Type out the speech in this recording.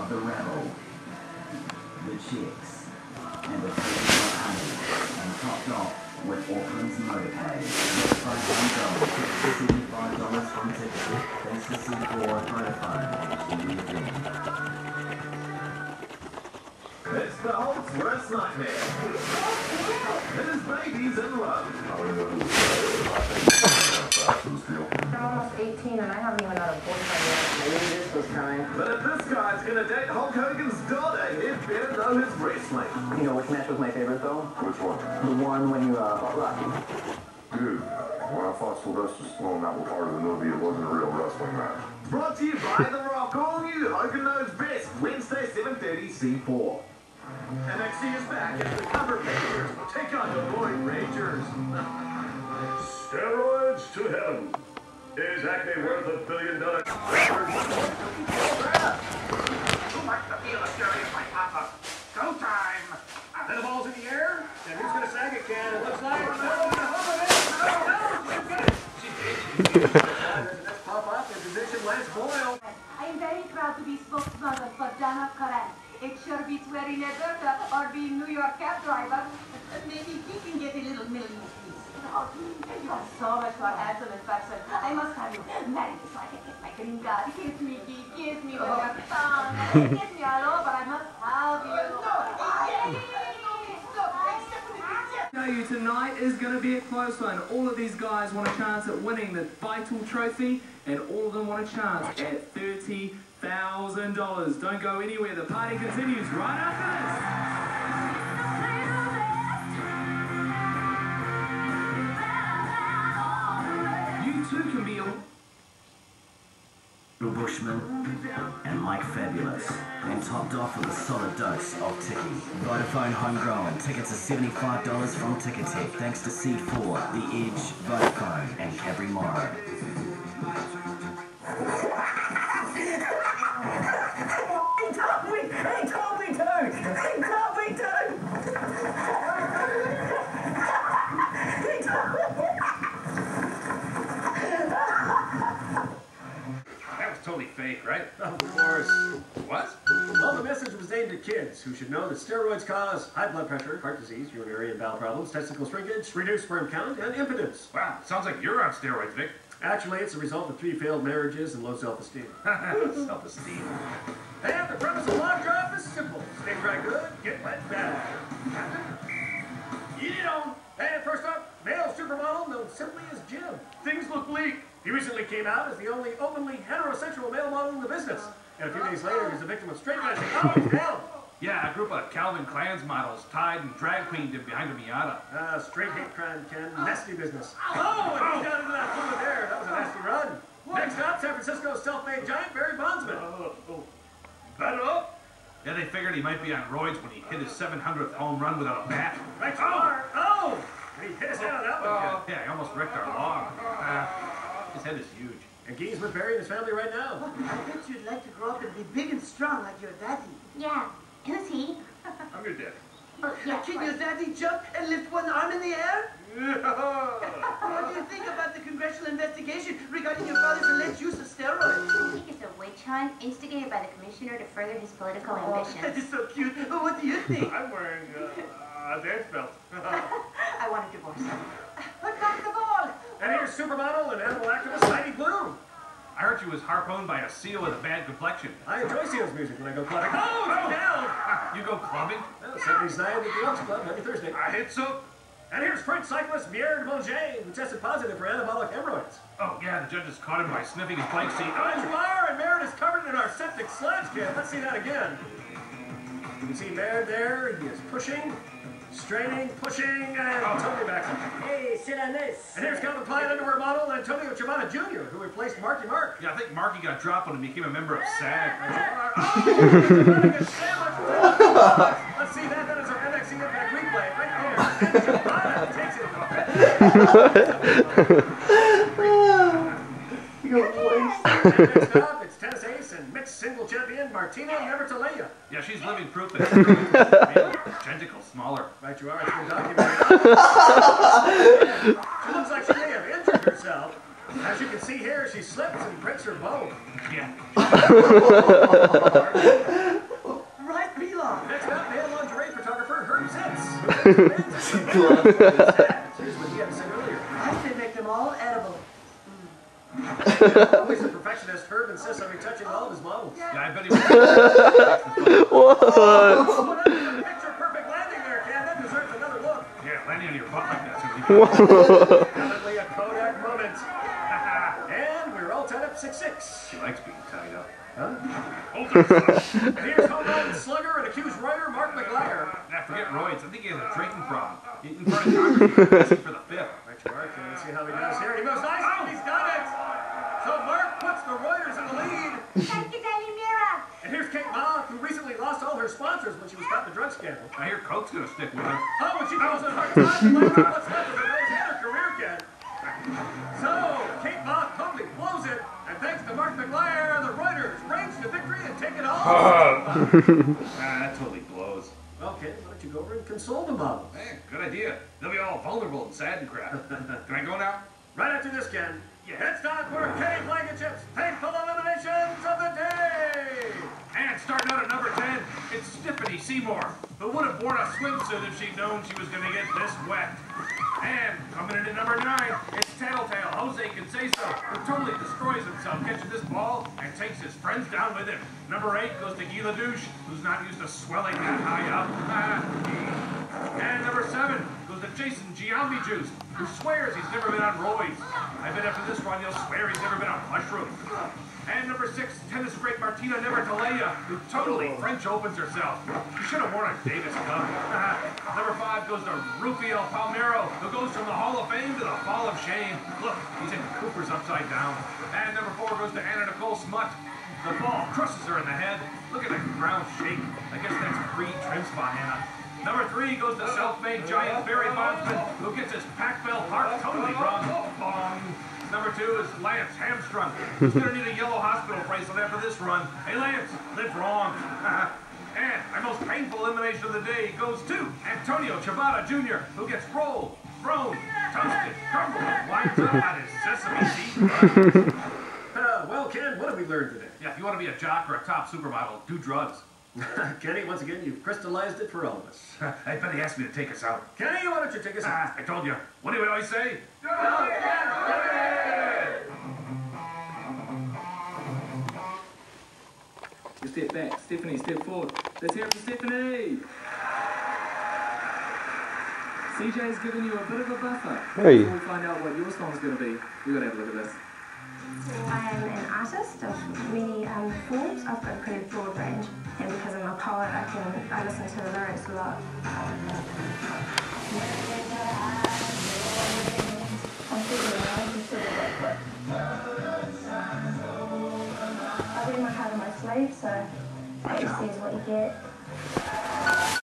of the Rebel, the Chicks, and the 100, and topped off with Auckland's Motorcade. $5 from ticket. Thanks to C4 Vodafone. It's the Holt's worst nightmare. It is babies in love. I'm almost 18 and I haven't even had a boyfriend yet. I knew this was coming. But if this guy's gonna date Hulk Hogan's daughter, he'd better know his wrestling. You know which match was my favorite though? Which one? The one when you fought Rocky. Dude, when I fought Sylvester Stallone, that was part of the movie. It wasn't a real wrestling match. Brought to you by The Rock. All new Hogan Knows Best. Wednesday, 7:30, C4. MXC is back as the Cover Rangers take on the Void Rangers. Steroids to heaven. Is Acme worth $1 billion? Who likes the feel of fury of my papa? Go time! The ball's in the air, and who's gonna sag it, Ken? It looks like Let's pop up in position, Lance Boyle. I am very proud to be spokesmother for Dana Karan. It sure beats wearing a burqa or being New York cab driver. Maybe he can get a little million piece. Oh, you are so much more handsome in person. I must have you married so I can get my green card. Kiss me, Dee. Kiss me with your tongue. Kiss me all over. I must have you. You tonight is going to be a close one. All of these guys want a chance at winning the vital trophy, and all of them want a chance at $30,000. Don't go anywhere. The party continues right after this. You too can be a Bushman and Mike Fabulous, and topped off with a solid dose of Tiki. Vodafone Homegrown. Tickets are $75 from Ticketek, thanks to C4, The Edge, Vodafone, and Cabri Morrow. He told me Totally fake, right? Of course. What? Well, the message was aimed at kids who should know that steroids cause high blood pressure, heart disease, urinary and bowel problems, testicle shrinkage, reduced sperm count, and impotence. Wow, sounds like you're on steroids, Vic. Actually, it's a result of 3 failed marriages and low self-esteem. Self-esteem. And the premise of log drop is simple. Stay dry good, get wet bad. Captain? Eat it on. And first up, male supermodel known simply as Jim. Things look bleak. He recently came out as the only openly heterosexual male model in the business. And a few days later, he's a victim of straight guys. Oh, hell! Yeah, a group of Calvin Klein's models tied and drag queened him behind a Miata. Straight hate crime, Ken. Nasty business. Oh, and he got into that fluid there. That was a nasty run. Next up, San Francisco's self-made giant Barry Bondsman. Better up? Yeah, they figured he might be on roids when he hit his 700th home run without a bat. Right you are. Oh! He hit his head on that one, Ken. Yeah, he almost wrecked our lawn. His head is huge. And Guy's with Barry and his family right now. Oh, I bet you'd like to grow up and be big and strong like your daddy. Yeah. Who's he? I'm your daddy. Oh, yeah. Can your daddy jump and lift one arm in the air? What do you think about the congressional investigation regarding your father's alleged use of steroids? I think it's a witch hunt instigated by the commissioner to further his political ambitions. That is so cute. What do you think? I'm wearing a dance belt. I want a divorce. Put back the ball. And here's supermodel and animal activist Heidi Bloom. I heard you was harpooned by a seal with a bad complexion. I enjoy seals music when I go clubbing. Oh, it's down! You go clubbing? Well, 79 at the Elks Club every Thursday. I hit so. And here's French cyclist Pierre de Montgé, who tested positive for anabolic hemorrhoids. Oh, yeah, the judges caught him by sniffing his bike seat. Right you are, and Merritt is covered in our septic sludge, kid. Let's see that again. You can see Merritt there. He is pushing, straining, pushing, and totally back up. Hey, c'est la nice. And here's Calvin Klein underwear model Antonio Ciabatta Jr., who replaced Marky Mark. Yeah, I think Marky got dropped when he became a member of SAG. Oh, he's running a sandwich. Let's see that. That is our MXC Impact replay right there. And Ciabatta takes it. Next up, it's tennis ace and mixed single champion Martina Navratilova. Yeah, she's living proof that it's identical, smaller. Right you are, it's been documented. She looks like she may have injured herself. As you can see here, she slips and breaks her bone. Yeah. what he had to say earlier. I should make them all edible. Always a perfectionist, Herb insists on retouching all of his models. Yeah, I bet he was. What happened to the picture-perfect landing there, Ken? That deserves another look. Yeah, landing on your butt like that's gonna be Definitely a Kodak moment. And we're all tied up 6-6. She likes being tied up. Huh? Hold on, son. And here's home run slugger and accused writer Mark McGuire. Now, forget Royds. I think he has a drinking problem. In front of Congress, he's for the fifth. Right to Mark, let's see how he does here. He moves nice, and he's got it. So Mark puts the Reuters in the lead. Thank you, Daily Mirror. And here's Kate Moss, who recently lost all her sponsors when she was caught in the drug scandal. I hear Coke's gonna stick with her. Oh, when she goes on hard time, what's left of her nose and her career, Ken. So, Kate Moss totally blows it, and thanks to Mark McGuire, the Reuters range to victory and take it all. That totally blows. Well, Ken, why don't you go over and console the models? Hey, good idea. They'll be all vulnerable and sad and crap. Can I go now? Right after this, Ken. It's time for Kenny Blankenship's Painful Eliminations of the Day! And starting out at number 10, it's Tiffany Seymour, who would have worn a swimsuit if she'd known she was going to get this wet. And coming in at number 9, it's Tattletale Jose Canseco, who totally destroys himself catching this ball and takes his friends down with him. Number 8 goes to Guy Ledouche, who's not used to swelling that high up. And number 7 goes to Jason Giambi Juice, who swears he's never been on roids. I bet after this run he'll swear he's never been on mushrooms. And number 6, tennis great Martina Navratilova, who totally French opens herself. She should have worn a Davis Cup. Number 5 goes to Rufiel Palmero, who goes from the Hall of Fame to the Fall of Shame. Look, he's in Cooper's upside down. And number 4 goes to Anna Nicole Smut. The ball crushes her in the head. Look at the ground shake. I guess that's pre-trim spot, Anna. Number 3 goes to self-made giant Barry Bondsman, who gets his Pac-Bell heart totally wrong. Bong. Number 2 is Lance Hamstrung, who's going to need a yellow hospital bracelet after this run. Hey, Lance, lived wrong. And our most painful elimination of the day goes to Antonio Chavada Jr., who gets rolled, thrown, toasted, crumbled, and winds up on his sesame seed run. Well, Ken, what have we learned today? Yeah, if you want to be a jock or a top supermodel, do drugs. Kenny, once again, you've crystallized it for all of us. I bet he asked me to take us out. Kenny, why don't you take us out? I told you. What do we always say? You step back. Stephanie, step forward. Let's hear it for Stephanie. CJ's given you a bit of a buffer. Hey. Before we find out what your song's going to be, we've got to have a look at this. I am an artist of many forms. I've got a pretty broad range, and because I'm a poet, I listen to the lyrics a lot. I'm thinking I can sort of work with. I wear my heart on my sleeve, so what you see is what you get.